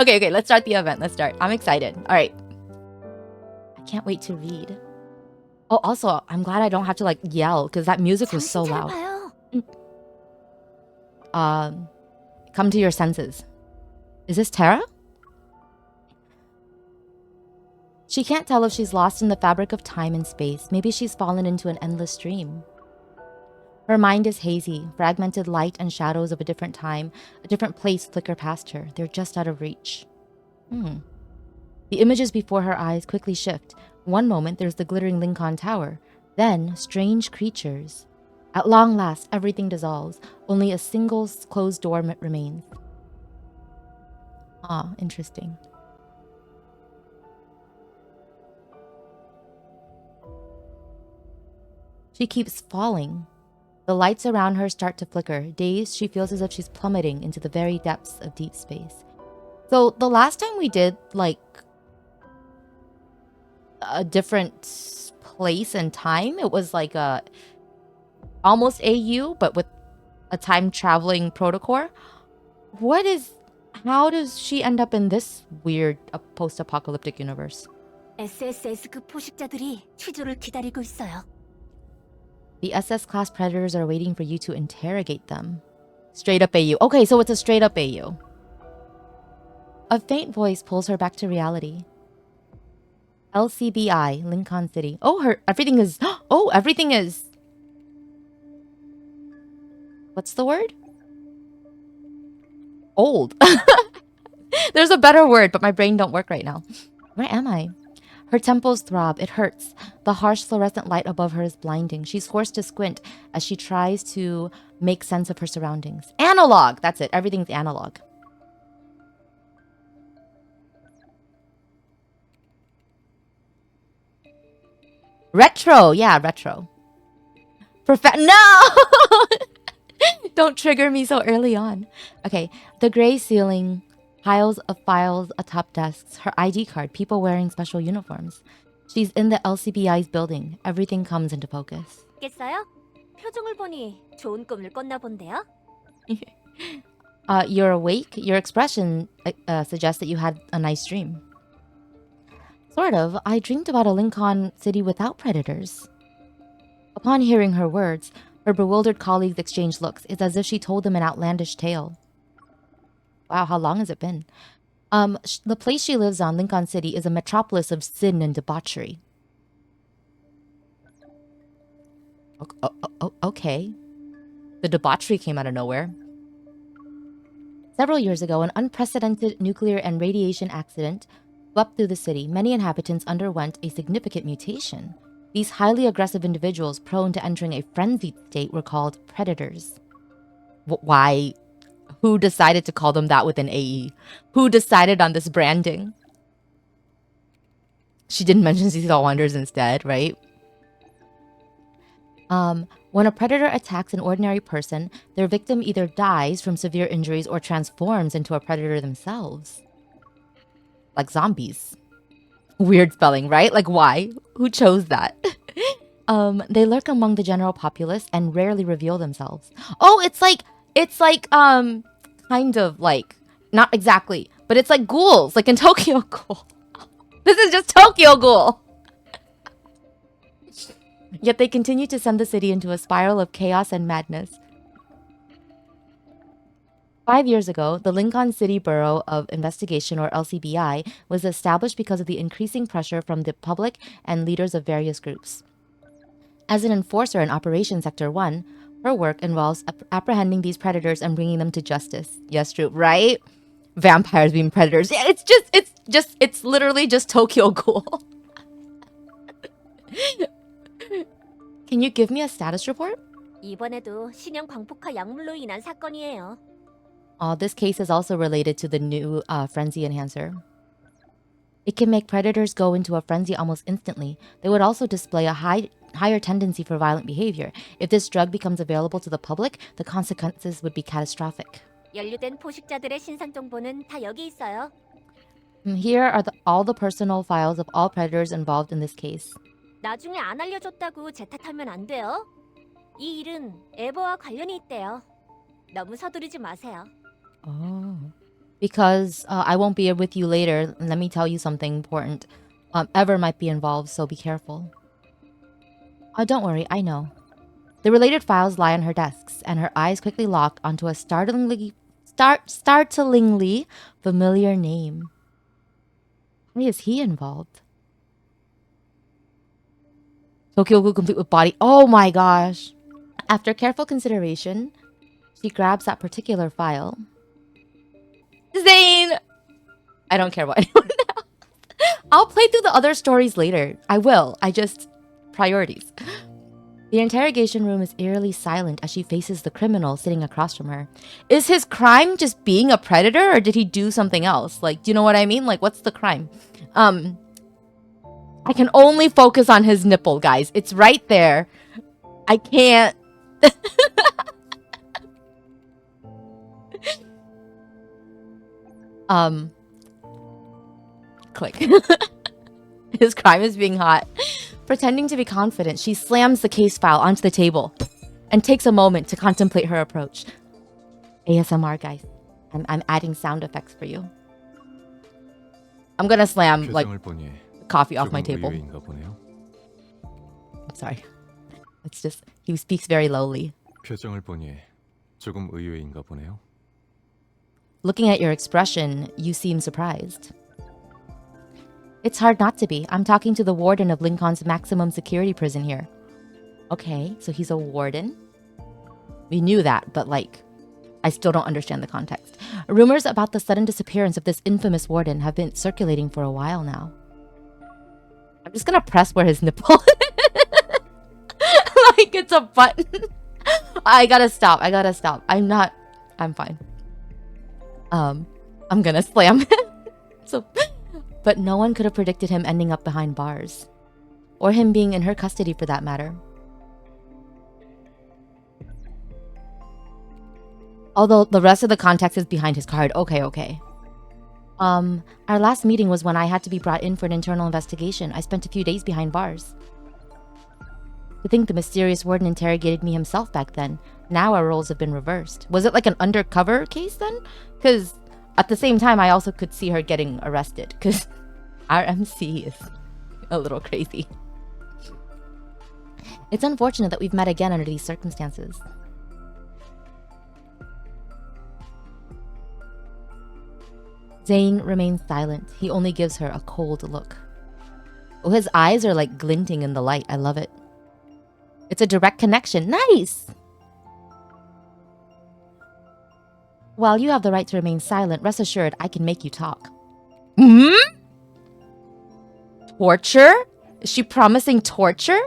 Okay, let's start the event. Let's start. I'm excited. All right. I can't wait to read. Oh, also, I'm glad I don't have to like yell because that music was so 정신 loud. 차려봐요. Come to your senses. Is this Tara? She can't tell if she's lost in the fabric of time and space. Maybe she's fallen into an endless dream. Her mind is hazy, fragmented light and shadows of a different time, a different place flicker past her. They're just out of reach. The images before her eyes quickly shift. One moment, there's the glittering Lincoln Tower. Then, strange creatures. At long last, everything dissolves. Only a single closed door remains. Ah, interesting. She keeps falling. The lights around her start to flicker. Dazed, she feels as if she's plummeting into the very depths of deep space. So the last time we did like a different place and time, it was like a almost AU, but with a time traveling protocol. How does she end up in this weird post-apocalyptic universe? SSS급 포식자들이 취조를 기다리고 있어요. The SS class predators are waiting for you to interrogate them. Straight up AU. Okay, so it's a straight up AU. A faint voice pulls her back to reality. LCBI, Lincoln City. Everything is. What's the word? Old. There's a better word, but my brain don't work right now. Where am I? Her temples throb. It hurts. The harsh fluorescent light above her is blinding. She's forced to squint as she tries to make sense of her surroundings. Analog! That's it. Everything's analog. Retro! Yeah, retro. No! Don't trigger me so early on. Okay, the gray ceiling, piles of files atop desks, her ID card, people wearing special uniforms. She's in the LCBI's building. Everything comes into focus. 깼어요? 표정을 보니 좋은 꿈을 꿨나 본데요? You're awake. Your expression suggests that you had a nice dream. Sort of. I dreamed about a Lincoln City without predators. Upon hearing her words, her bewildered colleagues exchange looks. It's as if she told them an outlandish tale. Wow, how long has it been? The place she lives on, Lincoln City, is a metropolis of sin and debauchery. Okay. The debauchery came out of nowhere. Several years ago, an unprecedented nuclear and radiation accident swept through the city. Many inhabitants underwent a significant mutation. These highly aggressive individuals prone to entering a frenzied state were called predators. Why? Who decided to call them that within AE? Who decided on this branding? She didn't mention Seaside Wonders instead, right? When a predator attacks an ordinary person, their victim either dies from severe injuries or transforms into a predator themselves. Like zombies. Weird spelling, right? Like, why? Who chose that? They lurk among the general populace and rarely reveal themselves. Oh, it's like, kind of like, not exactly, but it's like ghouls, like in Tokyo Ghoul. This is just Tokyo Ghoul. Yet they continue to send the city into a spiral of chaos and madness. 5 years ago, the Lincoln City Bureau of Investigation, or LCBI, was established because of the increasing pressure from the public and leaders of various groups. As an enforcer in Operation Sector 1, her work involves apprehending these predators and bringing them to justice. Yes, true, right? Vampires being predators. Yeah, it's literally just Tokyo Ghoul. Can you give me a status report? 이번에도 신형 광폭화 약물로 인한 사건이에요. This case is also related to the new frenzy enhancer. It can make predators go into a frenzy almost instantly. They would also display a higher tendency for violent behavior. If this drug becomes available to the public, the consequences would be catastrophic. 연루된 포식자들의 신상 정보는 다 여기 있어요. Here are all the personal files of all predators involved in this case. 나중에 안 알려줬다고 제 탓하면 안 돼요. 이 일은 에버와 관련이 있대요. 너무 서두르지 마세요. Oh. Because I won't be with you later. Let me tell you something important. Ever might be involved, so be careful. Oh, don't worry, I know. The related files lie on her desks, and her eyes quickly lock onto a startlingly familiar name. Why is he involved? Tokyo Ghoul complete with body. Oh my gosh. After careful consideration, she grabs that particular file. Zayne! I don't care what anyone else. I'll play through the other stories later. I will. Priorities. The interrogation room is eerily silent as she faces the criminal sitting across from her. Is his crime just being a predator, or did he do something else? Like, do you know what I mean? Like, what's the crime? I can only focus on his nipple, guys. It's right there. I can't. Click. His crime is being hot. Pretending to be confident, she slams the case file onto the table and takes a moment to contemplate her approach. ASMR, guys. I'm adding sound effects for you. I'm gonna slam, like, coffee off my table. I'm sorry. It's just, he speaks very lowly. 표정을 보니 조금 의외인가 보네요. Looking at your expression, you seem surprised. It's hard not to be. I'm talking to the warden of Lincoln's maximum security prison here. Okay, so he's a warden? We knew that, but like, I still don't understand the context. Rumors about the sudden disappearance of this infamous warden have been circulating for a while now. I'm just gonna press where his nipple like it's a button. I gotta stop. I'm fine. I'm gonna slam him. But no one could have predicted him ending up behind bars. Or him being in her custody for that matter. Although the rest of the context is behind his card. Okay. Our last meeting was when I had to be brought in for an internal investigation. I spent a few days behind bars. To think the mysterious warden interrogated me himself back then. Now our roles have been reversed. Was it like an undercover case then? Because at the same time, I also could see her getting arrested. Because our MC is a little crazy. It's unfortunate that we've met again under these circumstances. Zayne remains silent. He only gives her a cold look. Oh, his eyes are like glinting in the light. I love it. It's a direct connection. Nice! While you have the right to remain silent, rest assured I can make you talk. Torture? Is she promising torture?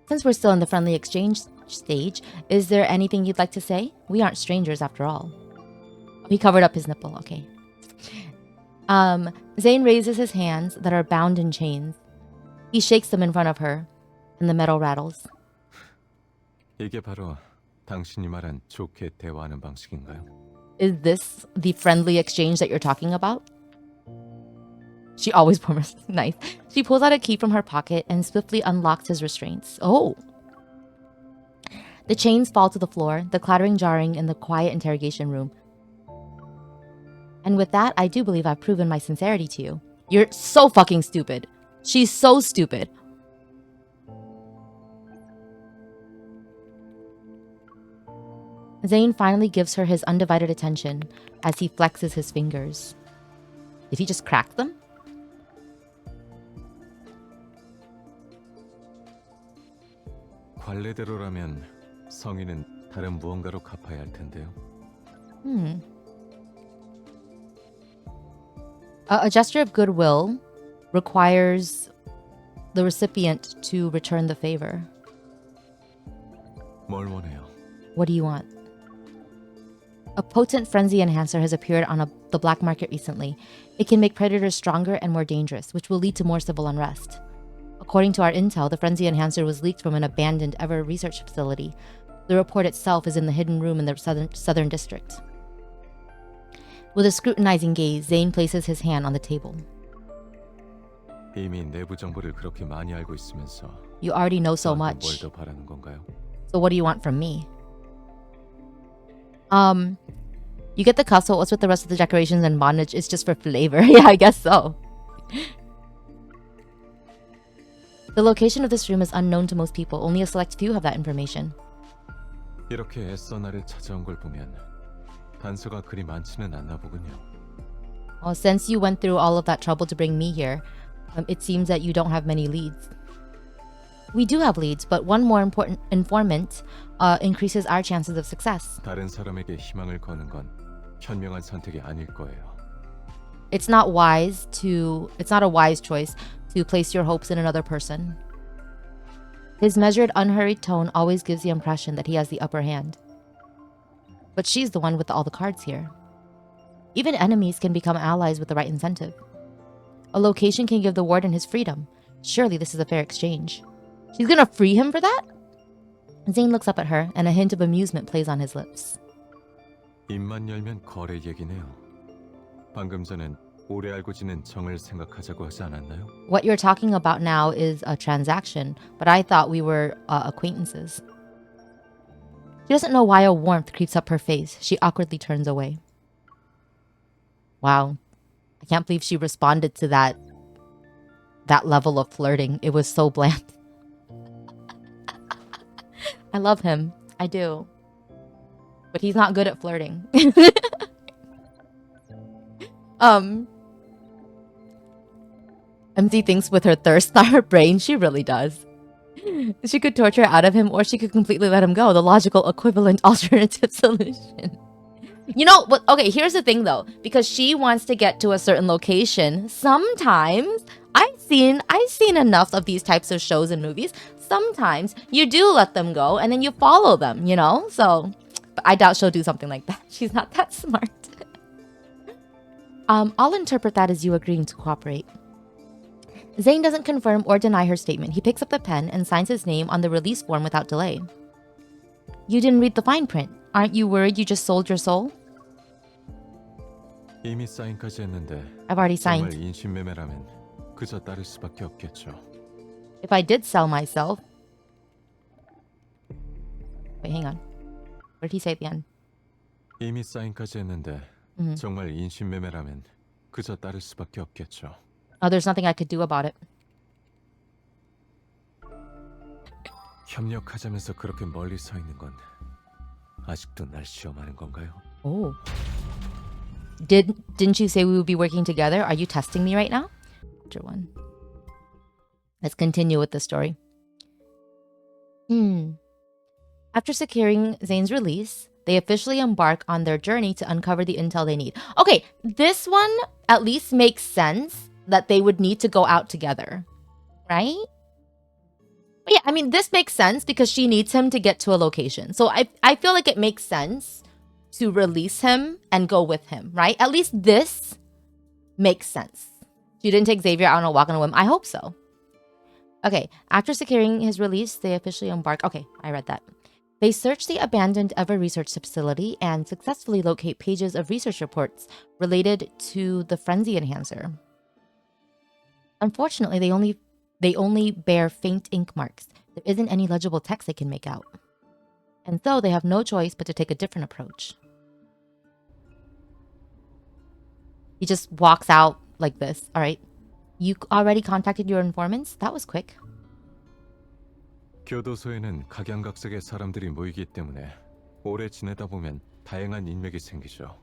Since we're still in the friendly exchange stage, is there anything you'd like to say? We aren't strangers after all. He covered up his nipple, okay. Zayne raises his hands that are bound in chains. He shakes them in front of her, and the metal rattles. 이게 바로 당신이 말한 좋게 대화하는 방식인가요? Is this the friendly exchange that you're talking about? She always promises. Nice. She pulls out a key from her pocket and swiftly unlocks his restraints. Oh! The chains fall to the floor, the clattering jarring in the quiet interrogation room. And with that, I do believe I've proven my sincerity to you. You're so fucking stupid. She's so stupid. Zayne finally gives her his undivided attention as he flexes his fingers. Did he just crack them? 관례대로라면 성인은 다른 무언가로 갚아야 할 텐데요. A gesture of goodwill requires the recipient to return the favor. 뭘 원해요? What do you want? A potent frenzy enhancer has appeared on the black market recently. It can make predators stronger and more dangerous, which will lead to more civil unrest. According to our intel, the frenzy enhancer was leaked from an abandoned Ever research facility. The report itself is in the hidden room in the southern district. With a scrutinizing gaze, Zayne places his hand on the table. 이미 내부 정보를 그렇게 많이 알고 있으면서 You already know so 저한테 much. 뭘 더 바라는 건가요? So what do you want from me? You get the castle. What's with the rest of the decorations and bondage? It's just for flavor. Yeah, I guess so. The location of this room is unknown to most people. Only a select few have that information. 이렇게 애써 나를 찾아온 걸 보면 단서가 그리 많지는 않나 보군요. Well, since you went through all of that trouble to bring me here, it seems that you don't have many leads. We do have leads, but one more important informant increases our chances of success. 다른 사람에게 희망을 거는 건 현명한 선택이 아닐 거예요. It's not a wise choice to place your hopes in another person. His measured, unhurried tone always gives the impression that he has the upper hand. But she's the one with all the cards here. Even enemies can become allies with the right incentive. A location can give the warden his freedom. Surely this is a fair exchange. She's gonna free him for that? Zayne looks up at her, and a hint of amusement plays on his lips. 입만 열면 거래 얘기네요. 방금 전엔 오래 알고 지낸 정을 생각하자고 하지 않았나요? What you're talking about now is a transaction, but I thought we were acquaintances. She doesn't know why a warmth creeps up her face. She awkwardly turns away. Wow. I can't believe she responded to that level of flirting. It was so bland. I love him. I do. But he's not good at flirting. MC thinks with her thirst, not her brain. She really does. She could torture out of him, or she could completely let him go. The logical, equivalent, alternative solution. You know what? Okay, here's the thing though. Because she wants to get to a certain location, sometimes I've seen enough of these types of shows and movies. Sometimes you do let them go and then you follow them, you know? So, but I doubt she'll do something like that. She's not that smart. I'll interpret that as you agreeing to cooperate. Zayne doesn't confirm or deny her statement. He picks up the pen and signs his name on the release form without delay. You didn't read the fine print. Aren't you worried you just sold your soul? 이미 사인까지 했는데 I've already 정말 signed. 인신매매라면 그저 따를 수밖에 없겠죠. If I did sell myself... Wait, hang on. What did he say at the end? 이미 사인까지 했는데 정말 인신매매라면 그저 따를 수밖에 없겠죠. Oh, there's nothing I could do about it. 협력하자면서 그렇게 멀리 서 있는 건 아직도 날 시험하는 건가요? Oh. Didn't you say we would be working together? Are you testing me right now? Chapter 1. Let's continue with the story. After securing Zayne's release, they officially embark on their journey to uncover the intel they need. Okay, this one at least makes sense that they would need to go out together, right? But yeah, I mean, this makes sense because she needs him to get to a location. So I feel like it makes sense to release him and go with him, right? At least this makes sense. She didn't take Xavier out on a walk on a whim. I hope so. Okay, after securing his release, they officially embark. Okay, I read that. They search the abandoned Ever Research Facility and successfully locate pages of research reports related to the frenzy enhancer. Unfortunately, they only bear faint ink marks. There isn't any legible text they can make out. And so they have no choice but to take a different approach. He just walks out like this. All right. You already contacted your informants? That was quick. 교도소에는 각양각색의 사람들이 모이기 때문에 오래 지내다 보면 다양한 인맥이 생기죠.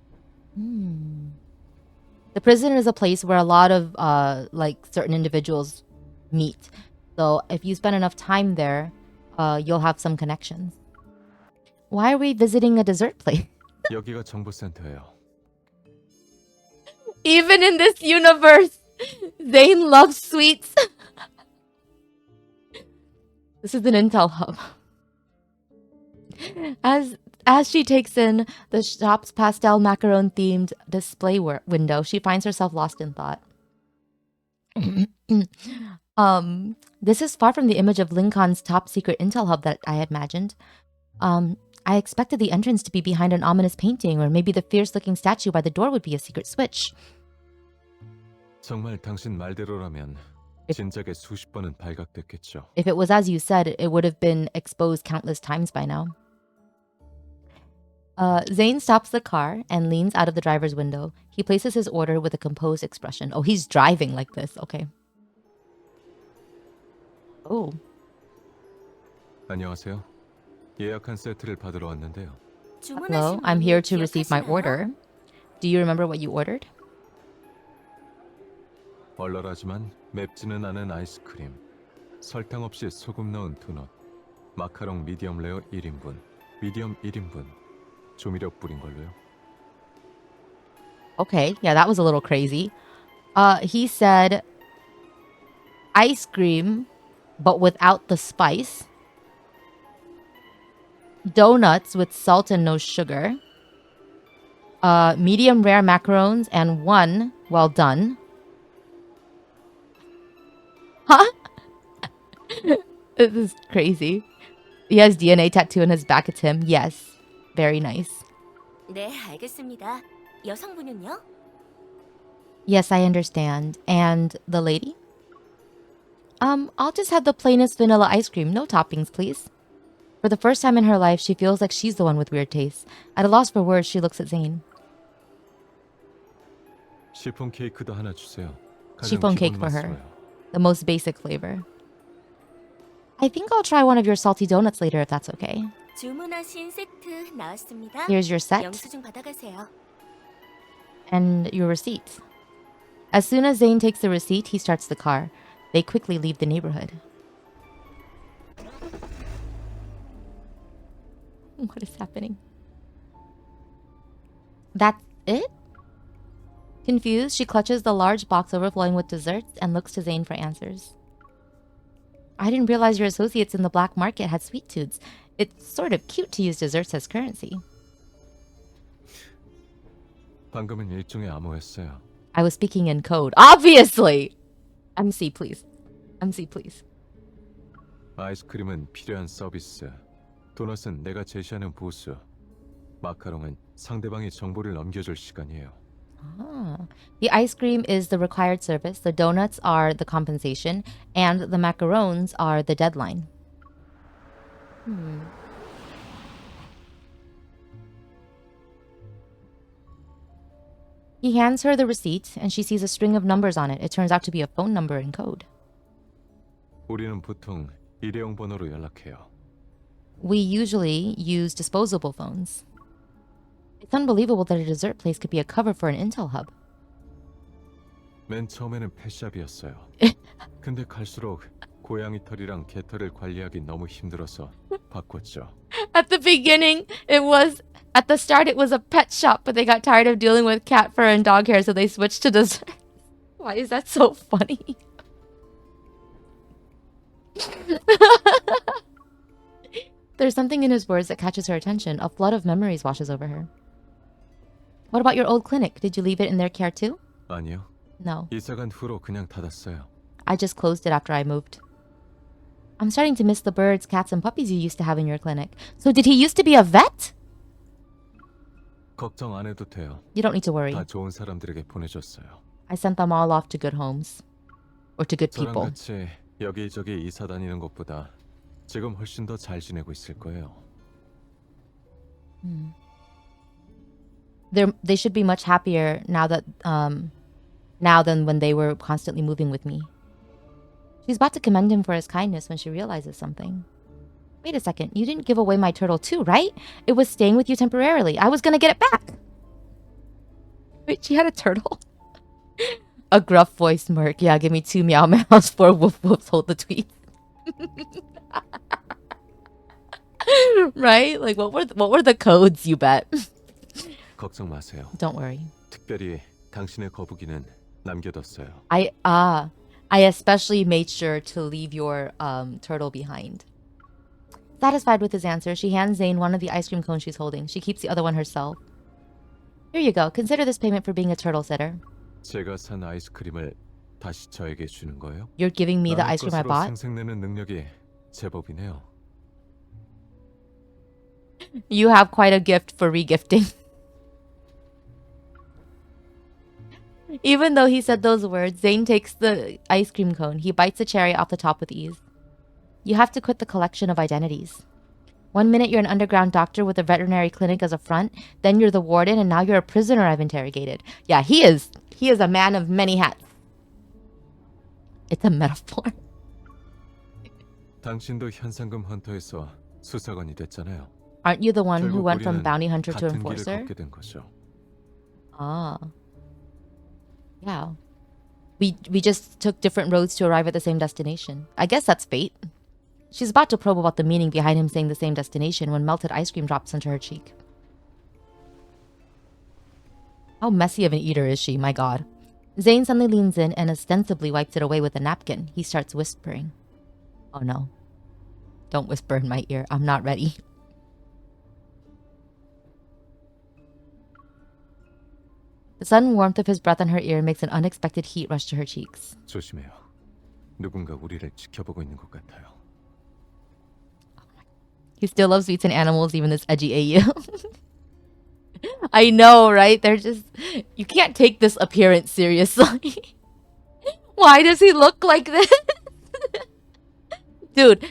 The prison is a place where a lot of like certain individuals meet. So if you spend enough time there, you'll have some connections. Why are we visiting a dessert place? 여기가 정보센터예요. Even in this universe, Zayne loves sweets. This is an intel hub. As she takes in the shop's pastel macaron-themed display window, she finds herself lost in thought. This is far from the image of Lincoln's top-secret intel hub that I had imagined. I expected the entrance to be behind an ominous painting, or maybe the fierce-looking statue by the door would be a secret switch. 정말 당신 말대로라면 진작에 수십 번은 발각됐겠죠. If it was as you said, it would have been exposed countless times by now. Zayne stops the car and leans out of the driver's window. He places his order with a composed expression. Oh, he's driving like this. Okay. Oh. 안녕하세요. 예약한 세트를 받으러 왔는데요. Hello, 주문하신 I'm 메뉴 here to receive my 기억하시나요? order. Do you remember what you ordered? 얼얼하지만 맵지는 않은 아이스크림, 설탕 없이 소금 넣은 도넛, 마카롱 미디엄 레어 1인분, 미디엄 1인분, 조미료 뿌린 걸로요. Okay, yeah, that was a little crazy. He said ice cream, but without the spice. Donuts with salt and no sugar. Medium rare macarons and one well done. Huh? This is crazy. He has DNA tattoo on his back. It's him. Yes. Very nice. 네, 알겠습니다. 여성분은요? Yes, I understand. And the lady? I'll just have the plainest vanilla ice cream. No toppings, please. For the first time in her life, she feels like she's the one with weird tastes. At a loss for words, she looks at Zayne. 시폰 케이크도 하나 주세요. 가장 Chiffon cake 기본 for her. 맛으로요. The most basic flavor. I think I'll try one of your salty donuts later if that's okay. 주문하신 세트 나왔습니다. Here's your set 영수증 받아가세요. and your receipt. As soon as Zayne takes the receipt, he starts the car. They quickly leave the neighborhood. What is happening? That's it? Confused, she clutches the large box overflowing with desserts and looks to Zayne for answers. I didn't realize your associates in the black market had sweet tooths. It's sort of cute to use desserts as currency. 방금은 일종의 암호였어요. I was speaking in code. Obviously! MC, please. MC, please. 아이스크림은 필요한 서비스, 도넛은 내가 제시하는 보수, 마카롱은 상대방이 정보를 넘겨줄 시간이에요. Ah. The ice cream is the required service, the donuts are the compensation, and the macarons are the deadline. He hands her the receipt, and she sees a string of numbers on it. It turns out to be a phone number in code. 우리는 보통 일회용 번호로 연락해요. We usually use disposable phones. It's unbelievable that a dessert place could be a cover for an intel hub. 맨 처음에는 펫샵이었어요. 근데 갈수록 고양이 털이랑 개털을 관리하기 너무 힘들어서 바꿨죠. At the beginning, at the start, it was a pet shop, but they got tired of dealing with cat fur and dog hair, so they switched to dessert. Why is that so funny? There's something in his words that catches her attention. A flood of memories washes over her. What about your old clinic? Did you leave it in their care too? 아니요. No. 이사간 후로 그냥 닫았어요. I just closed it after I moved. I'm starting to miss the birds, cats, and puppies you used to have in your clinic. So did he used to be a vet? 걱정 안 해도 돼요. You don't need to worry. 다 좋은 사람들에게 보내줬어요. I sent them all off to good homes. Or to good 저랑 people. 같이 여기저기 이사 다니는 것보다 지금 훨씬 더 잘 지내고 있을 거예요. They should be much happier now than when they were constantly moving with me. She's about to commend him for his kindness when she realizes something. Wait a second, you didn't give away my turtle too, right? It was staying with you temporarily. I was gonna get it back. Wait, she had a turtle? A gruff voice smirk. Yeah, give me 2 meow meows, 4 woof woofs, hold the tweet. Right? Like what were the codes, you bet? 걱정 마세요. Don't worry. 특별히 당신의 거북이는 남겨뒀어요. I especially made sure to leave your turtle behind. Satisfied with his answer, she hands Zayne one of the ice cream cones she's holding. She keeps the other one herself. Here you go. Consider this payment for being a turtle sitter. 제가 산 아이스크림을 다시 저에게 주는 거예요? You're giving me the 남의 ice cream I 것으로 bought? 생색내는 능력이 제법이네요. You have quite a gift for regifting. Even though he said those words, Zayne takes the ice cream cone. He bites the cherry off the top with ease. You have to quit the collection of identities. One minute you're an underground doctor with a veterinary clinic as a front, then you're the warden, and now you're a prisoner I've interrogated. Yeah, he is a man of many hats. It's a metaphor. 당신도 현상금 헌터에서 수사관이 됐잖아요. Aren't you the one who 결국 went from 우리는 bounty hunter to 같은 길을 enforcer? 걷게 된 거죠. Ah. Yeah. We just took different roads to arrive at the same destination. I guess that's fate. She's about to probe about the meaning behind him saying the same destination when melted ice cream drops into her cheek. How messy of an eater is she, my god. Zayne suddenly leans in and ostensibly wipes it away with a napkin. He starts whispering. Oh no. Don't whisper in my ear. I'm not ready. The sudden warmth of his breath on her ear makes an unexpected heat rush to her cheeks. 조심해요. 누군가 우리를 지켜보고 있는 것 같아요. He still loves sweets and animals, even this edgy AU. I know, right? They're just... You can't take this appearance seriously. Why does he look like this? Dude,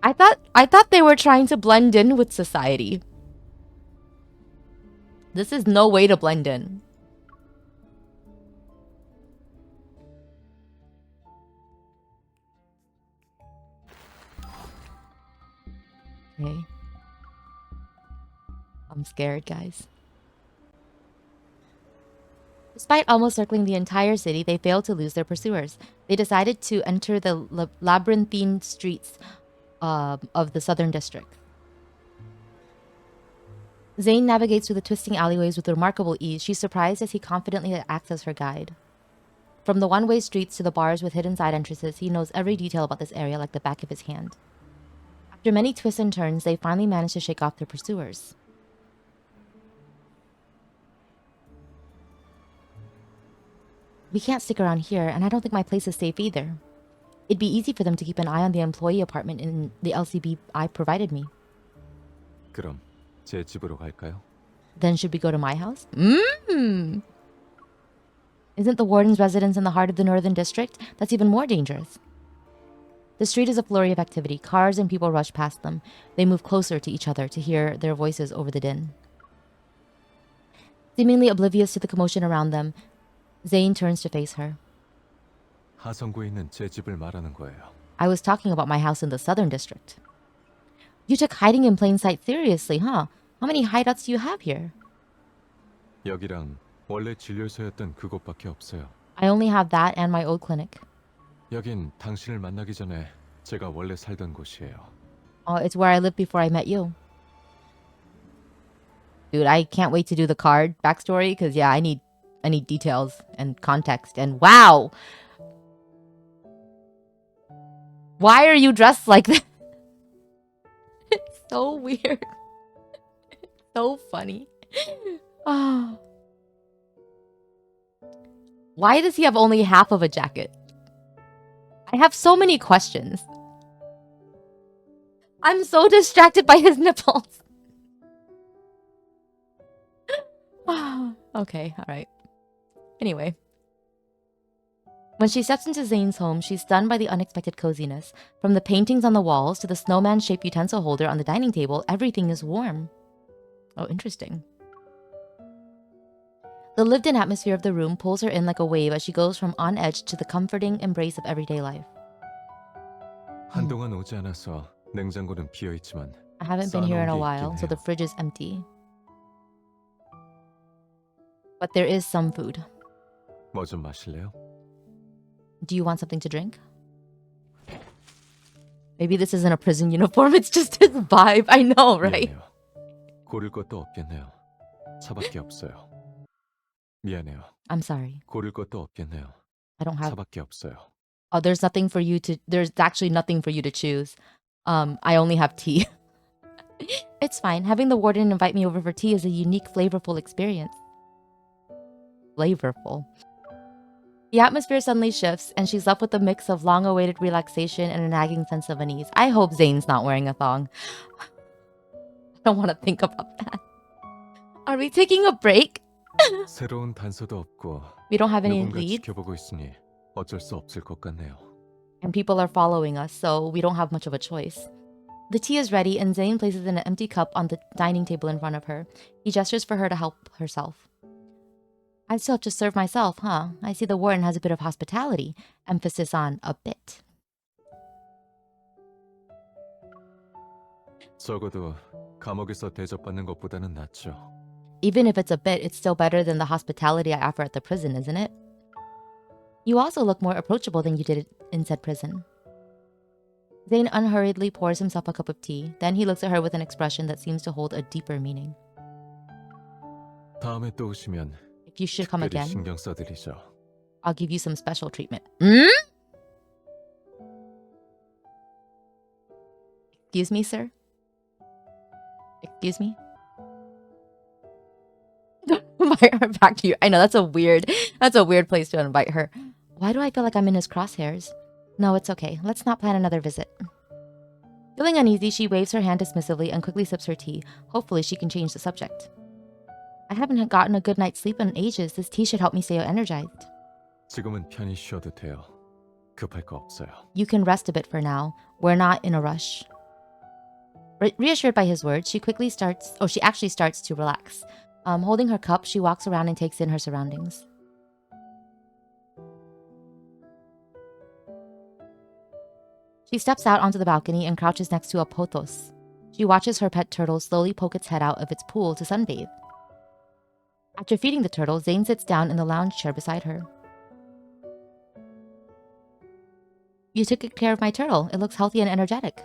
I thought they were trying to blend in with society. This is no way to blend in. Okay. I'm scared, guys. Despite almost circling the entire city, they failed to lose their pursuers. They decided to enter the labyrinthine streets of the southern district. Zayne navigates through the twisting alleyways with remarkable ease. She's surprised as he confidently acts as her guide. From the one-way streets to the bars with hidden side entrances, he knows every detail about this area like the back of his hand. After many twists and turns, they finally manage to shake off their pursuers. We can't stick around here, and I don't think my place is safe either. It'd be easy for them to keep an eye on the employee apartment in the LCB I provided me. 그럼 제 집으로 갈까요? Then should we go to my house? Isn't the warden's residence in the heart of the Northern District? That's even more dangerous. The street is a flurry of activity. Cars and people rush past them. They move closer to each other to hear their voices over the din. Seemingly oblivious to the commotion around them, Zayne turns to face her. 하성구에 있는 제 집을 말하는 거예요. I was talking about my house in the Southern District. You took hiding in plain sight seriously, huh? How many hideouts do you have here? 여기랑 원래 진료소였던 그곳밖에 없어요. I only have that and my old clinic. 여긴 당신을 만나기 전에 제가 원래 살던 곳이에요. Oh, it's where I lived before I met you. Dude, I can't wait to do the card backstory because yeah, I need details and context. And wow, why are you dressed like that? It's so weird. So funny. Oh. Why does he have only half of a jacket? I have so many questions. I'm so distracted by his nipples. Okay, alright. Anyway. When she steps into Zayne's home, she's stunned by the unexpected coziness. From the paintings on the walls to the snowman-shaped utensil holder on the dining table, everything is warm. Oh, interesting. The lived-in atmosphere of the room pulls her in like a wave as she goes from on edge to the comforting embrace of everyday life. 한동안 오지 않아서 냉장고는 비어 있지만 I haven't been here in a 쌓아놓은 게 while, 있긴 so 해요. the fridge is empty. But there is some food. 뭐 좀 마실래요? Do you want something to drink? Maybe this isn't a prison uniform, it's just his vibe. I know, right? 미안해요. 고를 것도 없겠네요. 차밖에 없어요. 미안해요. I'm sorry. 고를 것도 없겠네요. I don't have... 차밖에 없어요. Oh, there's actually nothing for you to choose. I only have tea. It's fine. Having the warden invite me over for tea is a unique, flavorful experience. Flavorful. The atmosphere suddenly shifts, and she's left with a mix of long-awaited relaxation and a nagging sense of unease. I hope Zayne's not wearing a thong. I don't want to think about that. Are we taking a break? 새로운 단서도 없고 We don't have any 누군가 leads, 지켜보고 있으니 어쩔 수 없을 것 같네요. and people are following us, so we don't have much of a choice. The tea is ready, and Zayne places an empty cup on the dining table in front of her. He gestures for her to help herself. I still have to serve myself, huh? I see the warden has a bit of hospitality. Emphasis on a bit. 적어도 감옥에서 대접받는 것보다는 낫죠. Even if it's a bit, it's still better than the hospitality I offer at the prison, isn't it? You also look more approachable than you did in said prison. Zayne unhurriedly pours himself a cup of tea. Then he looks at her with an expression that seems to hold a deeper meaning. 다음에 또 오시면 If you should come 특별히 again, 신경 써드리죠. I'll give you some special treatment. Excuse me, sir? Excuse me? Invite her back to you. I know that's a weird place to invite her. Why do I feel like I'm in his crosshairs? No, it's okay. Let's not plan another visit. Feeling uneasy, she waves her hand dismissively and quickly sips her tea. Hopefully she can change the subject. I haven't gotten a good night's sleep in ages. This tea should help me stay energized. 지금은 편히 쉬어도 돼요. 급할 거 없어요. You can rest a bit for now. We're not in a rush. Reassured by his words, she actually starts to relax. Holding her cup, she walks around and takes in her surroundings. She steps out onto the balcony and crouches next to a pothos. She watches her pet turtle slowly poke its head out of its pool to sunbathe. After feeding the turtle, Zayne sits down in the lounge chair beside her. You took good care of my turtle. It looks healthy and energetic.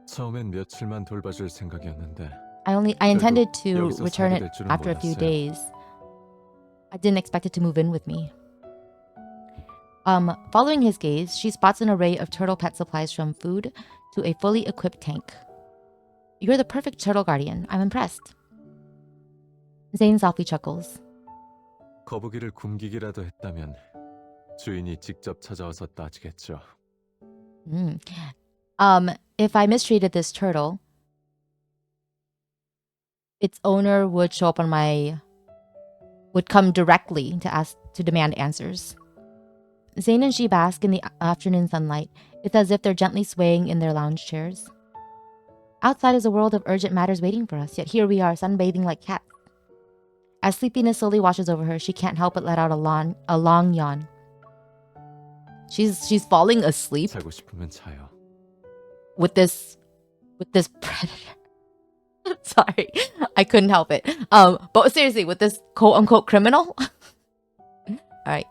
처음엔 며칠만 돌봐줄 생각이었는데 I intended to 여기서 return 살게 it 될 줄은 after a few 몰랐어요. days. I didn't expect it to move in with me. Following his gaze, she spots an array of turtle pet supplies from food to a fully equipped tank. You're the perfect turtle guardian. I'm impressed. Zayne softly chuckles. 거북이를 굶기기라도 했다면 주인이 직접 찾아와서 따지겠죠. If I mistreated this turtle, its owner would come directly to demand answers. Zayne and she bask in the afternoon sunlight. It's as if they're gently swaying in their lounge chairs. Outside is a world of urgent matters waiting for us, yet here we are, sunbathing like cats. As sleepiness slowly washes over her, she can't help but let out a long yawn. She's falling asleep 자고 싶으면 자요. with this predator. Sorry, I couldn't help it. But seriously, with this quote unquote criminal. All right,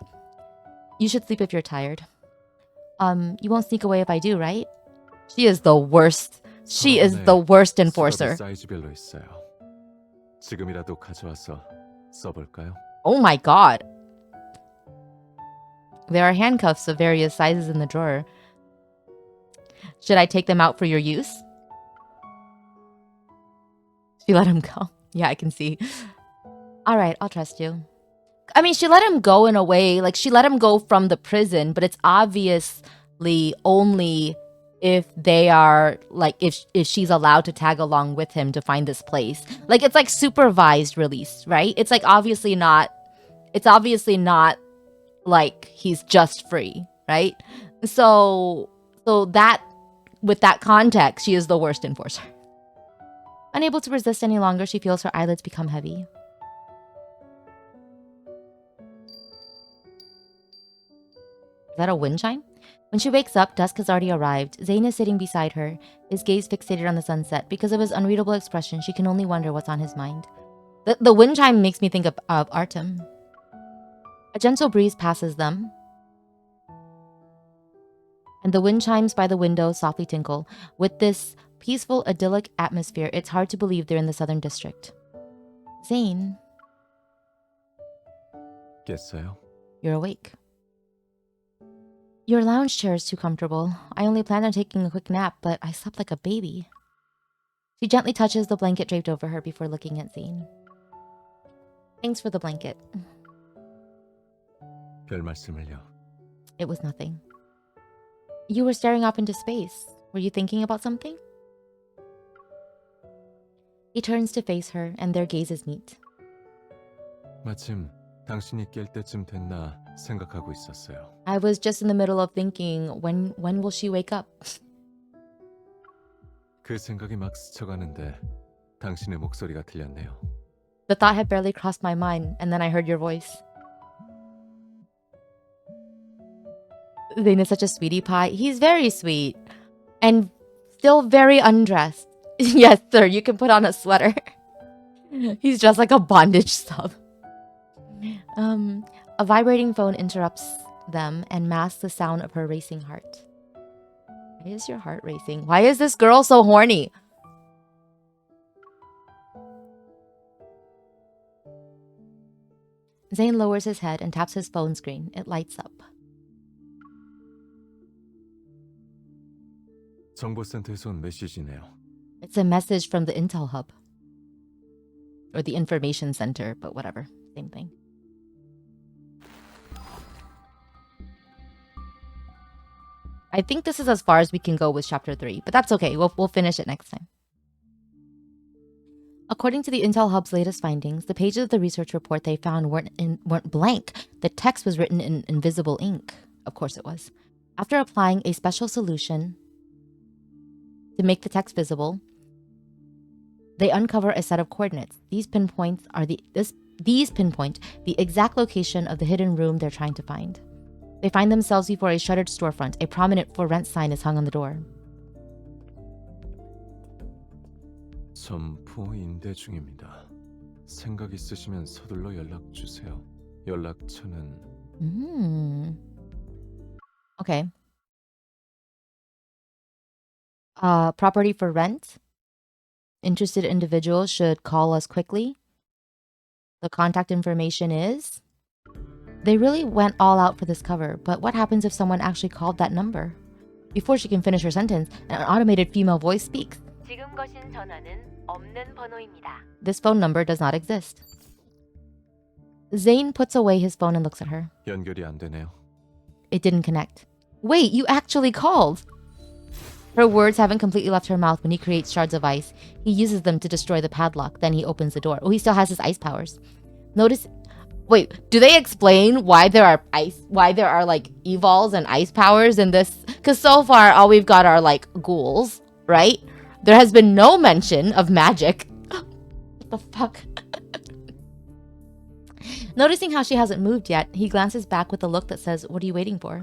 you should sleep if you're tired. You won't sneak away if I do, right? She is the worst. She is the worst enforcer. 사이즈별로 있어요. 지금이라도 가져와서 써볼까요? Oh my god. There are handcuffs of various sizes in the drawer. Should I take them out for your use? She let him go. Yeah, I can see. All right, I'll trust you. I mean, she let him go in a way. Like, she let him go from the prison, but it's obviously only if they are, like, if she's allowed to tag along with him to find this place. Like, it's like supervised release, right? It's like obviously not like he's just free, right? So that, with that context, she is the worst enforcer. Unable to resist any longer, she feels her eyelids become heavy. Is that a wind chime? When she wakes up, dusk has already arrived. Zayne is sitting beside her, his gaze fixated on the sunset. Because of his unreadable expression, she can only wonder what's on his mind. The wind chime makes me think of Artem. A gentle breeze passes them, and the wind chimes by the window softly tinkle. With this peaceful, idyllic atmosphere, it's hard to believe they're in the Southern District. Zayne, 깼어요? you're awake. Your lounge chair is too comfortable. I only planned on taking a quick nap, but I slept like a baby. She gently touches the blanket draped over her before looking at Zayne. Thanks for the blanket. 별 말씀을요. It was nothing. You were staring off into space. Were you thinking about something? He turns to face her, and their gazes meet. 마침 당신이 깰 때쯤 됐나 생각하고 있었어요. I was just in the middle of thinking, when will she wake up? 그 생각이 막 스쳐가는데 당신의 목소리가 들렸네요. The thought had barely crossed my mind, and then I heard your voice. Zayne is such a sweetie pie. He's very sweet. And still very undressed. Yes, sir, you can put on a sweater. He's dressed like a bondage sub. A vibrating phone interrupts them and masks the sound of her racing heart. Why is your heart racing? Why is this girl so horny? Zayne lowers his head and taps his phone screen. It lights up. 정보센터에서 온 메시지네요. It's a message from the Intel Hub. Or the Information Center, but whatever. Same thing. I think this is as far as we can go with chapter 3, but that's okay. We'll finish it next time. According to the Intel Hub's latest findings, the pages of the research report they found weren't blank. The text was written in invisible ink. Of course it was. After applying a special solution to make the text visible, they uncover a set of coordinates. These pinpoint the exact location of the hidden room they're trying to find. They find themselves before a shuttered storefront. A prominent for rent sign is hung on the door. 점포 임대 중입니다. 생각 있으시면 서둘러 연락 주세요. 연락처는 Okay. Property for rent. Interested individuals should call us quickly. The contact information is... They really went all out for this cover, but what happens if someone actually called that number? Before she can finish her sentence, an automated female voice speaks. 지금 거신 전화는 없는 번호입니다. This phone number does not exist. Zayne puts away his phone and looks at her. 연결이 안 되네요. It didn't connect. Wait, you actually called! Her words haven't completely left her mouth when he creates shards of ice. He uses them to destroy the padlock, then he opens the door. Oh, he still has his ice powers. Notice... Wait, do they explain why there are like evols and ice powers in this? Because so far all we've got are like ghouls, right? There has been no mention of magic. What the fuck? Noticing how she hasn't moved yet, he glances back with a look that says, "What are you waiting for?"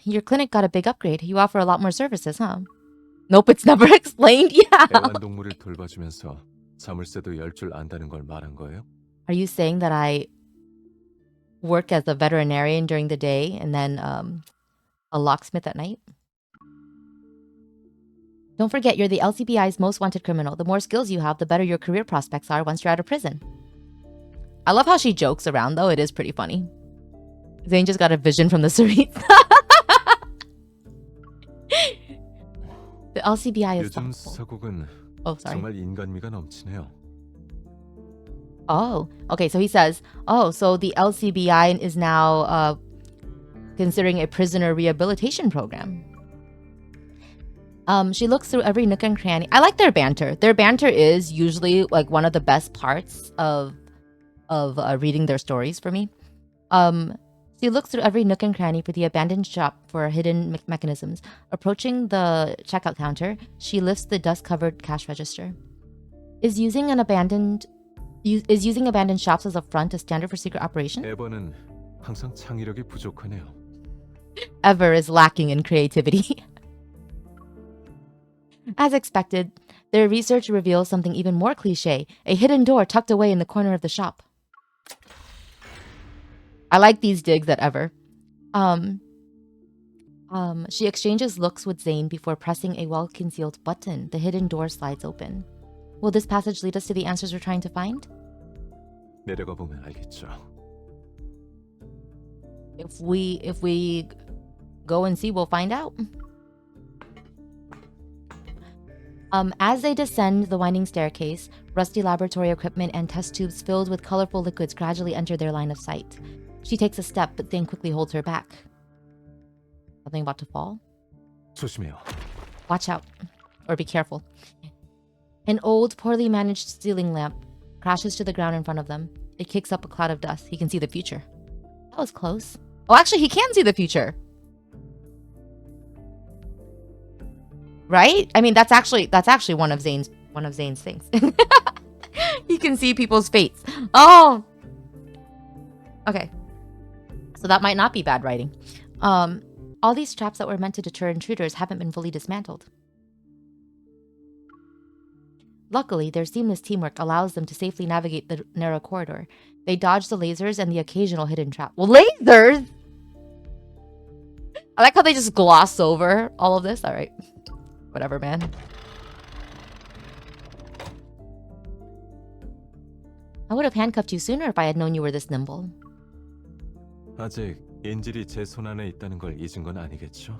Your clinic got a big upgrade. You offer a lot more services, huh? Nope, it's never explained. Yeah. 애완동물을 돌봐주면서 자물쇠도 열 줄 안다는 걸 말한 거예요? Are you saying that I work as a veterinarian during the day and then a locksmith at night? Don't forget, you're the LCBI's most wanted criminal. The more skills you have, the better your career prospects are once you're out of prison. I love how she jokes around, though. It is pretty funny. Zayne just got a vision from the Cerise. The LCBI is 요즘 thoughtful. 서국은 Oh, sorry. 정말 인간미가 넘치네요. Oh, okay. So he says, so the LCBI is now considering a prisoner rehabilitation program. She looks through every nook and cranny. I like their banter. Their banter is usually like one of the best parts of reading their stories for me. She looks through every nook and cranny for the abandoned shop for hidden mechanisms. Approaching the checkout counter, she lifts the dust-covered cash register. Is using abandoned shops as a front a standard for secret operation? 에버는 항상 창의력이 부족하네요. Ever is lacking in creativity. As expected, their research reveals something even more cliche, a hidden door tucked away in the corner of the shop. I like these digs at Ever. She exchanges looks with Zayne before pressing a well-concealed button. The hidden door slides open. Will this passage lead us to the answers we're trying to find? 내려가 보면 알겠죠. If we go and see, we'll find out. As they descend the winding staircase, rusty laboratory equipment and test tubes filled with colorful liquids gradually enter their line of sight. She takes a step, but Zayne quickly holds her back. Something about to fall? 조심해요. Watch out. Or be careful. An old, poorly managed ceiling lamp crashes to the ground in front of them. It kicks up a cloud of dust. He can see the future. That was close. Oh, actually, he can see the future. Right? I mean, that's actually one of Zayne's things. You can see people's fates. Oh, okay. So that might not be bad writing. All these traps that were meant to deter intruders haven't been fully dismantled. Luckily, their seamless teamwork allows them to safely navigate the narrow corridor. They dodge the lasers and the occasional hidden trap. Well, lasers? I like how they just gloss over all of this. All right. Whatever, man. I would have handcuffed you sooner if I had known you were this nimble. 아직 인질이 제 손 안에 있다는 걸 잊은 건 아니겠죠?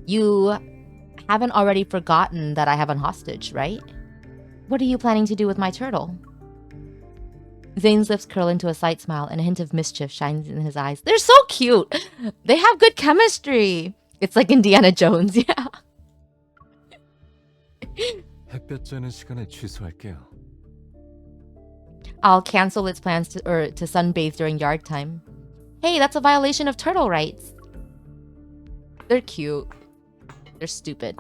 You haven't already forgotten that I have a hostage, right? What are you planning to do with my turtle? Zayne's lips curl into a slight smile and a hint of mischief shines in his eyes. They're so cute. They have good chemistry. It's like Indiana Jones, yeah. 햇볕 쬐는 시간에 취소할게요. I'll cancel its plans to sunbathe during yard time. Hey, that's a violation of turtle rights. They're cute. They're stupid.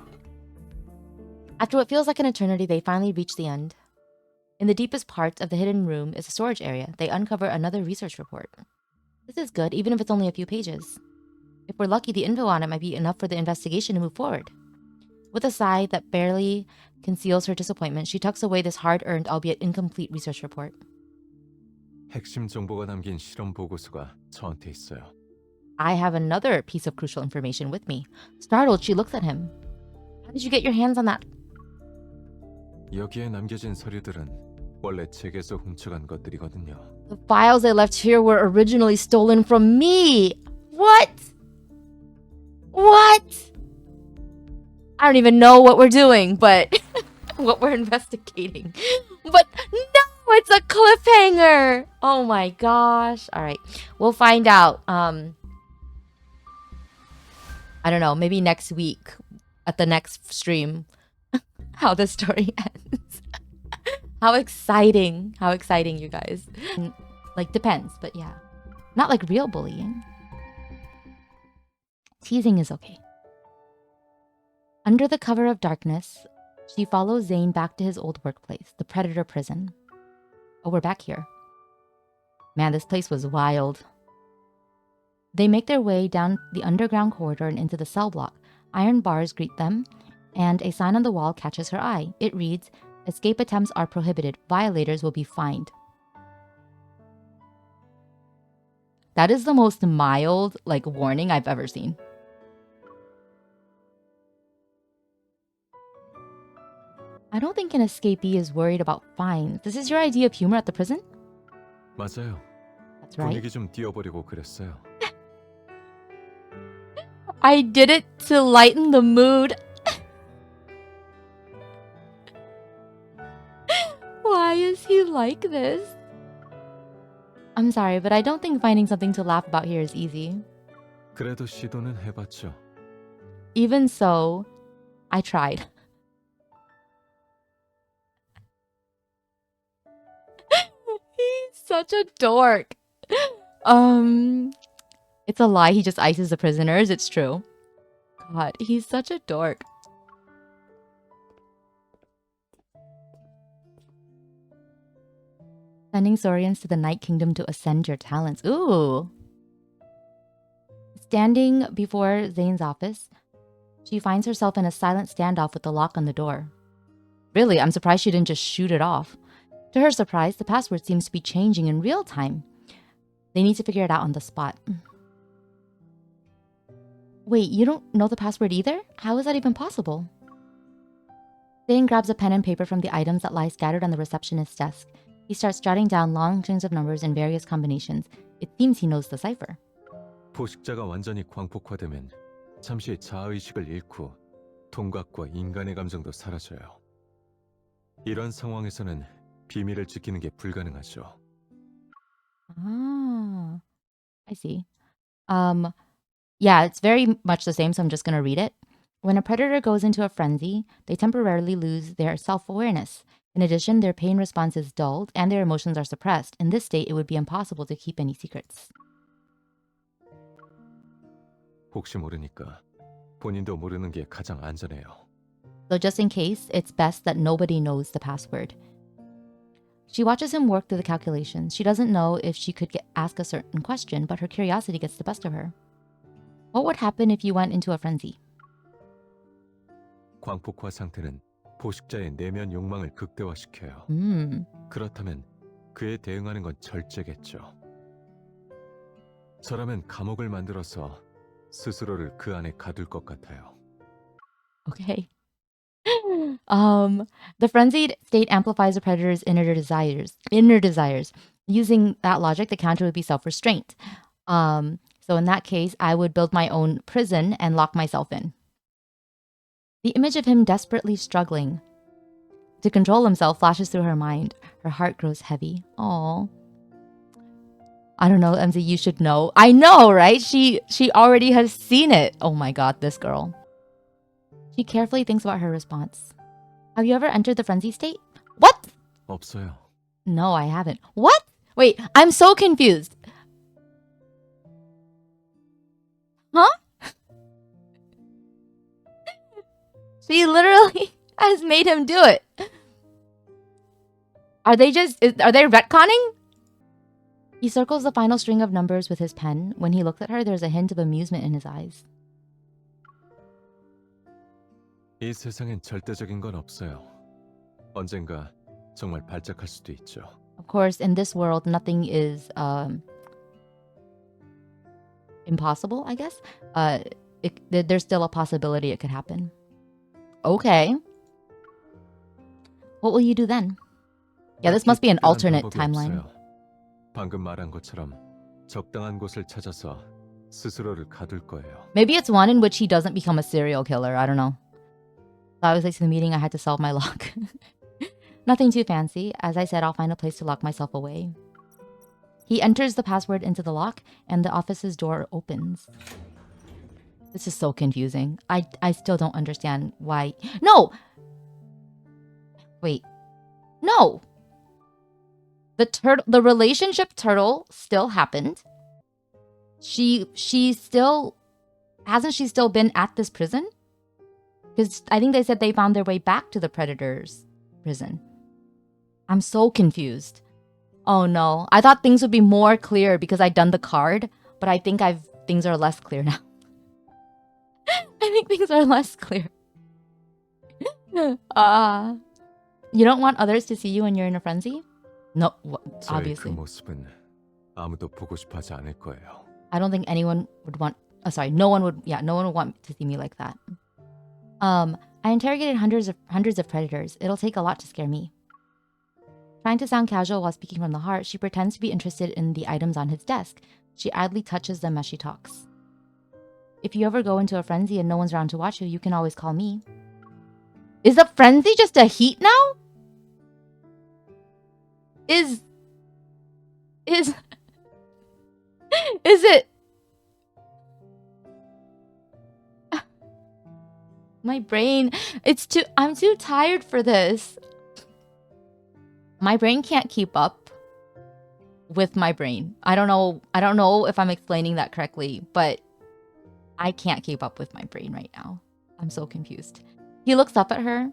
After what feels like an eternity, they finally reach the end. In the deepest parts of the hidden room is a storage area. They uncover another research report. This is good, even if it's only a few pages. If we're lucky, the info on it might be enough for the investigation to move forward. With a sigh that barely conceals her disappointment, she tucks away this hard-earned, albeit incomplete research report. 핵심 정보가 담긴 실험 보고서가 저한테 있어요. I have another piece of crucial information with me. Startled, she looks at him. How did you get your hands on that? 여기에 남겨진 서류들은 원래 제게서 훔쳐간 것들이거든요. The files they left here were originally stolen from me. What? What? I don't even know what we're doing, but what we're investigating. But no, it's a cliffhanger. Oh my gosh. All right. We'll find out. I don't know, maybe next week at the next stream how the story ends. How exciting, you guys. Like, depends, but yeah. Not like real bullying. Teasing is okay. Under the cover of darkness, she follows Zayne back to his old workplace, the Predator prison. Oh, we're back here. Man, this place was wild. They make their way down the underground corridor and into the cell block. Iron bars greet them, and a sign on the wall catches her eye. It reads, "Escape attempts are prohibited. Violators will be fined." That is the most mild, warning I've ever seen. I don't think an escapee is worried about fines. This is your idea of humor at the prison? 맞아요. That's right. 분위기 좀 띄워버리고 그랬어요. I did it to lighten the mood. Why is he like this? I'm sorry, but I don't think finding something to laugh about here is easy. 그래도 시도는 해봤죠. Even so, I tried. He's such a dork. It's a lie. He just ices the prisoners. It's true. God, he's such a dork. Sending Saurians to the Night Kingdom to ascend your talents. Ooh. Standing before Zayne's office, she finds herself in a silent standoff with the lock on the door. Really, I'm surprised she didn't just shoot it off. To her surprise, the password seems to be changing in real time. They need to figure it out on the spot. Wait, you don't know the password either? How is that even possible? Zayne grabs a pen and paper from the items that lie scattered on the receptionist's desk. He starts jotting down long strings of numbers in various combinations. It seems he knows the cipher. 포식자가 완전히 광폭화되면 잠시 자아의식을 잃고 동각과 인간의 감정도 사라져요. 이런 상황에서는 비밀을 지키는 게 불가능하죠. Ah, I see. Yeah, it's very much the same, so I'm just going to read it. When a predator goes into a frenzy, they temporarily lose their self-awareness. In addition, their pain response is dulled and their emotions are suppressed. In this state, it would be impossible to keep any secrets. 혹시 모르니까 본인도 모르는 게 가장 안전해요. So just in case, it's best that nobody knows the password. She watches him work through the calculations. She doesn't know if she could ask a certain question, but her curiosity gets the best of her. What would happen if you went into a frenzy? 광폭화 상태는 포식자의 내면 욕망을 극대화시켜요. 그렇다면 그에 대응하는 건 절제겠죠. 저라면 감옥을 만들어서 스스로를 그 안에 가둘 것 같아요. Okay. The frenzied state amplifies the predator's inner desires. Using that logic, the counter would be self-restraint. So in that case, I would build my own prison and lock myself in. The image of him desperately struggling to control himself flashes through her mind. Her heart grows heavy. Oh, I don't know, MZ, you should know. I know, right? She already has seen it. Oh my god, this girl. She carefully thinks about her response. Have you ever entered the frenzy state? What? 없어요. No, I haven't. What? Wait, I'm so confused. Huh? She literally has made him do it. Are they retconning? He circles the final string of numbers with his pen. When he looks at her, there's a hint of amusement in his eyes. 이 세상엔 절대적인 건 없어요. 언젠가 정말 발작할 수도 있죠. Of course, in this world, nothing is impossible, I guess. There's still a possibility it could happen. Okay. What will you do then? Yeah, this must be an alternate timeline. 없어요. 방금 말한 것처럼 적당한 곳을 찾아서 스스로를 가둘 거예요. Maybe it's one in which he doesn't become a serial killer. I don't know. I was late to the meeting. I had to solve my lock. Nothing too fancy. As I said, I'll find a place to lock myself away. He enters the password into the lock, and the office's door opens. This is so confusing. I still don't understand why. No! Wait. No! The relationship turtle still happened. She still... Hasn't she still been at this prison? Because I think they said they found their way back to the predator's prison. I'm so confused. Oh no. I thought things would be more clear because I'd done the card, but I think things are less clear now. I think things are less clear. You don't want others to see you when you're in a frenzy? No, obviously. 그 모습은 아무도 보고 싶어 하지 않을 거예요. I don't think anyone would want... no one would want to see me like that. I interrogated hundreds of predators. It'll take a lot to scare me. Trying to sound casual while speaking from the heart, she pretends to be interested in the items on his desk. She idly touches them as she talks. If you ever go into a frenzy and no one's around to watch you, you can always call me. Is the frenzy just a heat now? Is it? My brain, I'm too tired for this. My brain can't keep up with my brain. I don't know if I'm explaining that correctly, but I can't keep up with my brain right now. I'm so confused. He looks up at her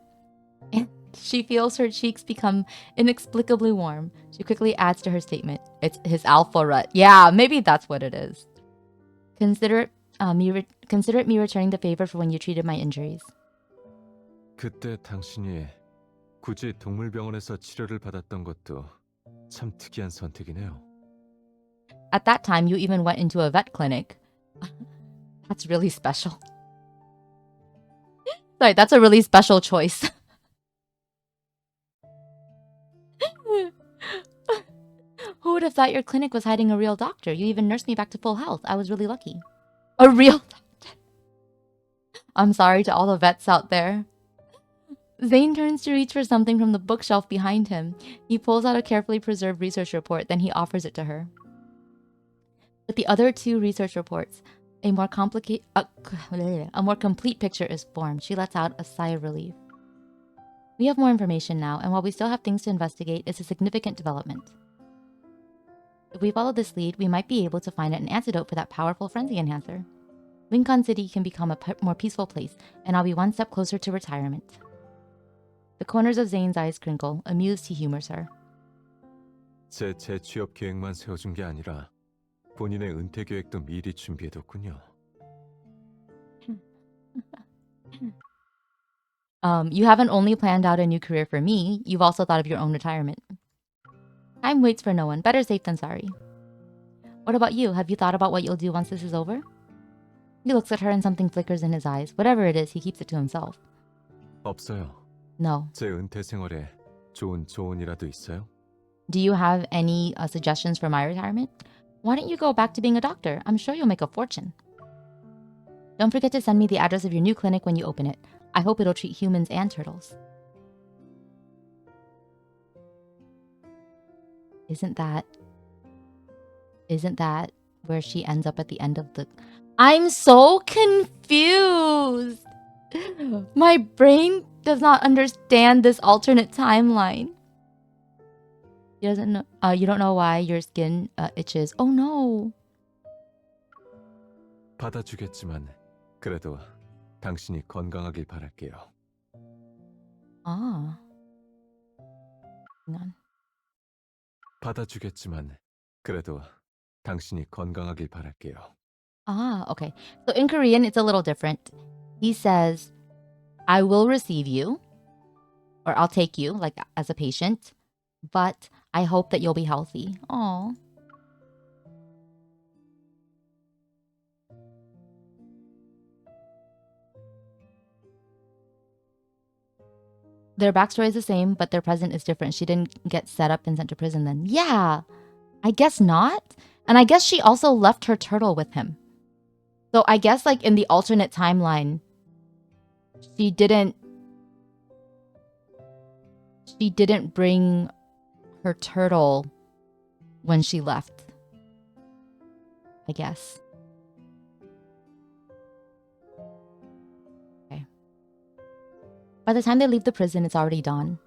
and she feels her cheeks become inexplicably warm. She quickly adds to her statement. It's his alpha rut. Yeah, maybe that's what it is. Consider it me returning the favor for when you treated my injuries. 그때 당신이 굳이 동물병원에서 치료를 받았던 것도 참 특이한 선택이네요. At that time, you even went into a vet clinic. That's really special. Sorry, that's a really special choice. Who would have thought your clinic was hiding a real doctor? You even nursed me back to full health. I was really lucky. A real doctor. I'm sorry to all the vets out there. Zayne turns to reach for something from the bookshelf behind him. He pulls out a carefully preserved research report, then he offers it to her. With the other two research reports, a more complete picture is formed. She lets out a sigh of relief. We have more information now, and while we still have things to investigate, it's a significant development. If we follow this lead, we might be able to find an antidote for that powerful frenzy enhancer. Lincoln City can become a more peaceful place, and I'll be one step closer to retirement. The corners of Zayne's eyes crinkle. Amused, he humors her. 제 재취업 계획만 세워준 게 아니라 본인의 은퇴 계획도 미리 준비해뒀군요. You haven't only planned out a new career for me, you've also thought of your own retirement. Time waits for no one. Better safe than sorry. What about you? Have you thought about what you'll do once this is over? He looks at her and something flickers in his eyes. Whatever it is, he keeps it to himself. 없어요. No. 제 은퇴 생활에 좋은 조언이라도 있어요? Do you have any suggestions for my retirement? Why don't you go back to being a doctor? I'm sure you'll make a fortune. Don't forget to send me the address of your new clinic when you open it. I hope it'll treat humans and turtles. Isn't that where she ends up at the end of the... I'm so confused! My brain does not understand this alternate timeline. He doesn't know. You don't know why your skin itches. Oh no. 받아주겠지만 그래도 당신이 건강하길 바랄게요. Ah. Hang on. 받아주겠지만 그래도 당신이 건강하길 바랄게요. Ah, okay. So in Korean, it's a little different. He says, I will receive you, or I'll take you, like as a patient, but I hope that you'll be healthy. Aww. Their backstory is the same, but their present is different. She didn't get set up and sent to prison then. Yeah, I guess not. And I guess she also left her turtle with him. So I guess like in the alternate timeline, she didn't bring her turtle when she left, I guess. Okay. By the time they leave the prison, it's already dawn.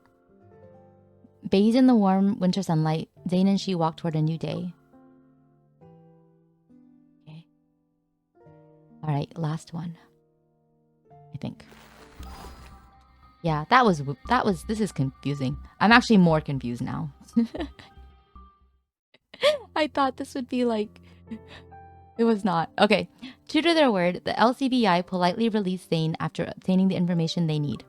Bathed in the warm winter sunlight, Zayne and she walk toward a new day. Okay. All right, last one. I think. Yeah, this is confusing. I'm actually more confused now. I thought this would be like... It was not. Okay. True to their word, the LCBI politely released Zayne after obtaining the information they need.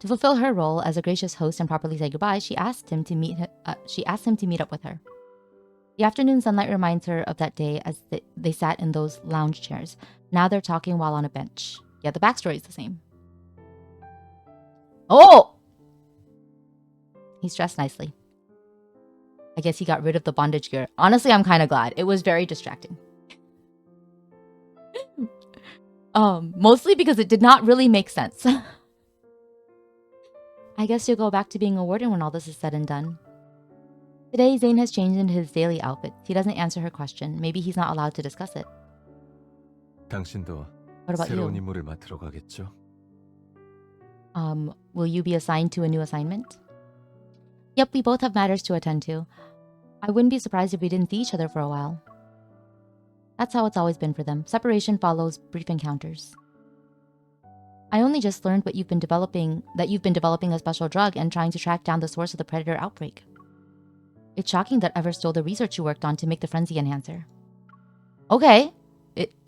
To fulfill her role as a gracious host and properly say goodbye, she asked him to meet up with her. The afternoon sunlight reminds her of that day as they sat in those lounge chairs. Now they're talking while on a bench. Yeah, the backstory is the same. Oh! He's dressed nicely. I guess he got rid of the bondage gear. Honestly, I'm kind of glad. It was very distracting. Mostly because it did not really make sense. I guess you'll go back to being a warden when all this is said and done. Today, Zayne has changed into his daily outfit. He doesn't answer her question. Maybe he's not allowed to discuss it. 당신도 What about 새로운 you? 임무를 맡으러 가겠죠? Will you be assigned to a new assignment? Yep, we both have matters to attend to. I wouldn't be surprised if we didn't see each other for a while. That's how it's always been for them. Separation follows brief encounters. I only just learned that you've been developing a special drug and trying to track down the source of the predator outbreak. It's shocking that Ever stole the research you worked on to make the frenzy enhancer. Okay.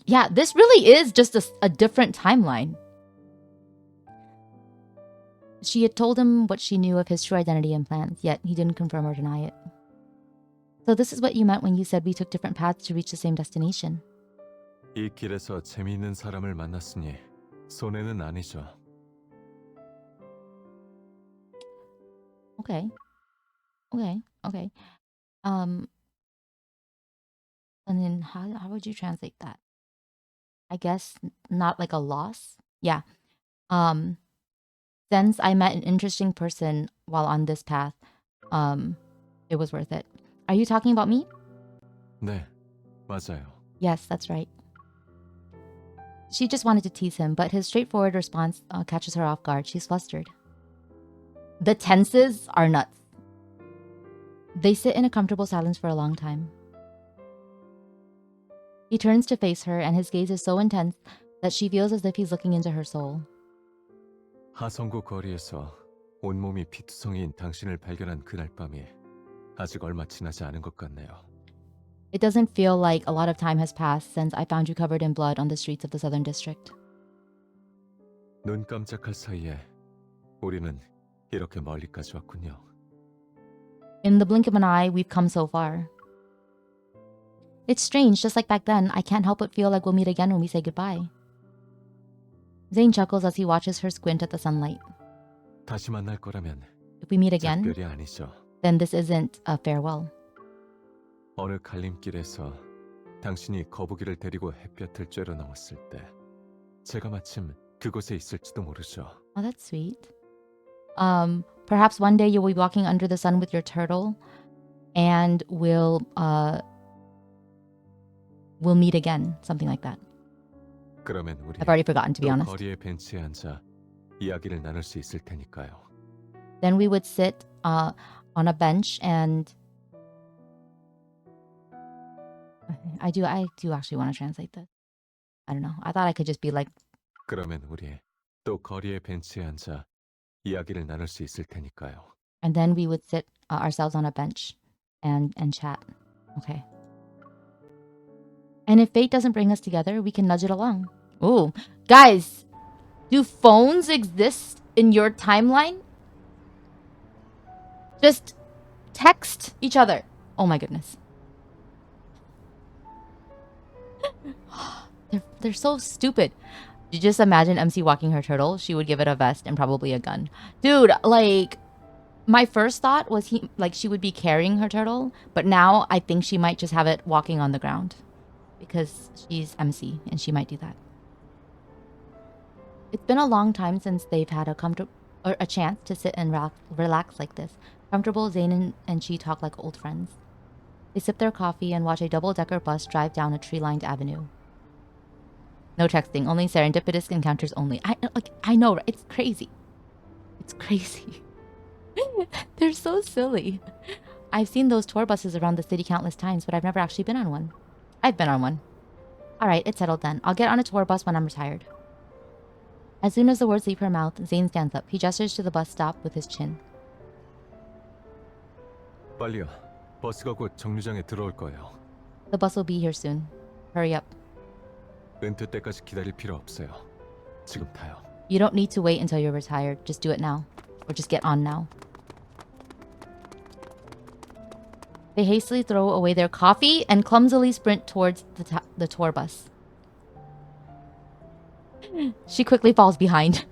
Yeah, this really is just a different timeline. She had told him what she knew of his true identity and plans, yet he didn't confirm or deny it. So this is what you meant when you said we took different paths to reach the same destination. 이 길에서 재미있는 사람을 만났으니 손해는 아니죠. Okay. And then how would you translate that? I guess not like a loss? Yeah. Since I met an interesting person while on this path, it was worth it. Are you talking about me? 네, 맞아요. Yes, that's right. She just wanted to tease him, but his straightforward response catches her off guard. She's flustered. The tenses are nuts. They sit in a comfortable silence for a long time. He turns to face her, and his gaze is so intense that she feels as if he's looking into her soul. 하성구 거리에서 온몸이 피투성이인 당신을 발견한 그날 밤이 아직 얼마 지나지 않은 것 같네요. It doesn't feel like a lot of time has passed since I found you covered in blood on the streets of the Southern District. 눈 깜짝할 사이에 우리는 이렇게 멀리까지 왔군요. In the blink of an eye, we've come so far. It's strange, just like back then, I can't help but feel like we'll meet again when we say goodbye. Zayne chuckles as he watches her squint at the sunlight. 다시 만날 거라면 If we meet again, 작별이 아니죠. then this isn't a farewell. 어느 갈림길에서 당신이 거북이를 데리고 햇볕을 쬐러 나왔을 때 제가 마침 그곳에 있을지도 모르죠. Oh, that's sweet. Perhaps one day you will be walking under the sun with your turtle, and we'll meet again, something like that. 그러면 우리 I've already forgotten, to be 또 honest. 거리의 벤치에 앉아 이야기를 나눌 수 있을 테니까요. Then we would sit on a bench, and I do actually want to translate this. I don't know. I thought I could just be like, 그러면 우리 또 거리의 벤치에 앉아 이야기를 나눌 수 있을 테니까요. and then we would sit ourselves on a bench and chat. Okay. And if fate doesn't bring us together, we can nudge it along. Ooh, guys, do phones exist in your timeline? Just text each other. Oh my goodness. They're so stupid. You just imagine MC walking her turtle. She would give it a vest and probably a gun. Dude, like, my first thought was she would be carrying her turtle, but now I think she might just have it walking on the ground because she's MC and she might do that. It's been a long time since they've had a chance to sit and relax like this. Comfortable, Zayne and she talk like old friends. They sip their coffee and watch a double-decker bus drive down a tree-lined avenue. No texting, only serendipitous encounters only. I know, right? It's crazy. It's crazy. They're so silly. I've seen those tour buses around the city countless times, but I've never actually been on one. I've been on one. Alright, it's settled then. I'll get on a tour bus when I'm retired. As soon as the words leave her mouth, Zayne stands up. He gestures to the bus stop with his chin. 빨리요. 버스가 곧 정류장에 들어올 거예요. The bus will be here soon. Hurry up. 은퇴 때까지 기다릴 필요 없어요. 지금 타요. You don't need to wait until you're retired. Just do it now. Or just get on now. They hastily throw away their coffee and clumsily sprint towards the tour bus. She quickly falls behind.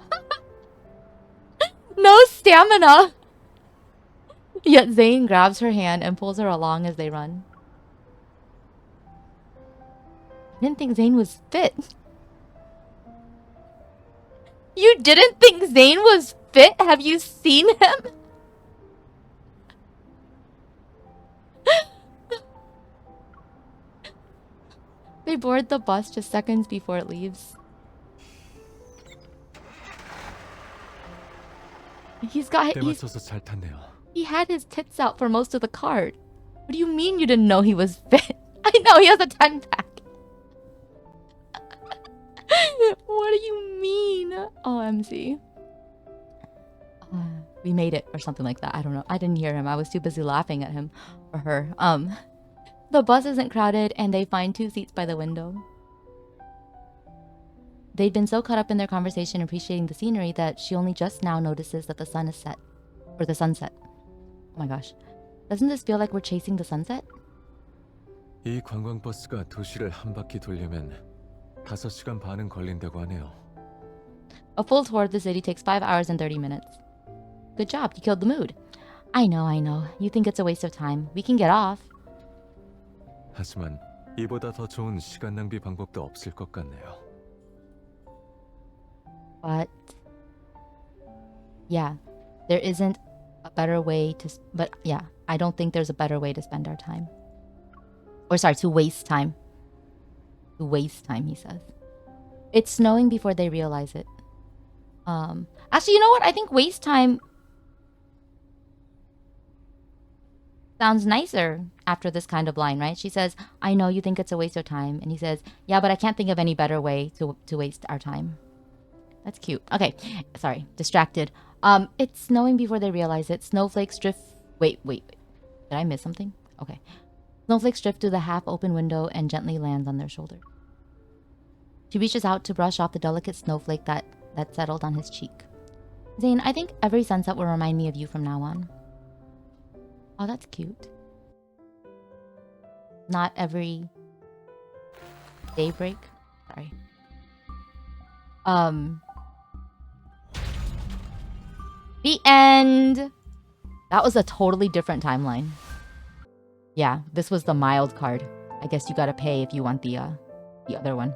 No stamina! Yet Zayne grabs her hand and pulls her along as they run. I didn't think Zayne was fit. You didn't think Zayne was fit? Have you seen him? They board the bus just seconds before it leaves. 때맞춰서 잘 탔네요. He had his tits out for most of the card. What do you mean you didn't know he was fit? I know he has a 10-pack. What do you mean? OMG. We made it or something like that. I don't know. I didn't hear him. I was too busy laughing at him or her. The bus isn't crowded and they find 2 seats by the window. They'd been so caught up in their conversation appreciating the scenery that she only just now notices that the sun is set. Or the sunset. Oh my gosh. Doesn't this feel like we're chasing the sunset? 이 관광버스가 도시를 한 바퀴 돌려면 5시간 반은 걸린다고 하네요. A full tour of the city takes 5 hours and 30 minutes. Good job, you killed the mood. I know. You think it's a waste of time. We can get off. 하지만 이보다 더 좋은 시간 낭비 방법도 없을 것 같네요. But yeah, there isn't a better way to. But yeah, I don't think there's a better way to spend our time. Or sorry, to waste time. To waste time, he says. It's snowing before they realize it. Actually, you know what? I think waste time sounds nicer. after this kind of line, right? She says, I know you think it's a waste of time. And he says, yeah, but I can't think of any better way to waste our time. That's cute. Okay, sorry, distracted. It's snowing before they realize it. Snowflakes drift... Wait. Did I miss something? Okay. Snowflakes drift through the half-open window and gently lands on their shoulder. She reaches out to brush off the delicate snowflake that settled on his cheek. Zayne, I think every sunset will remind me of you from now on. Oh, that's cute. Not every daybreak. Sorry. The end. That was a totally different timeline. Yeah, this was the mild card. I guess you gotta pay if you want the other one.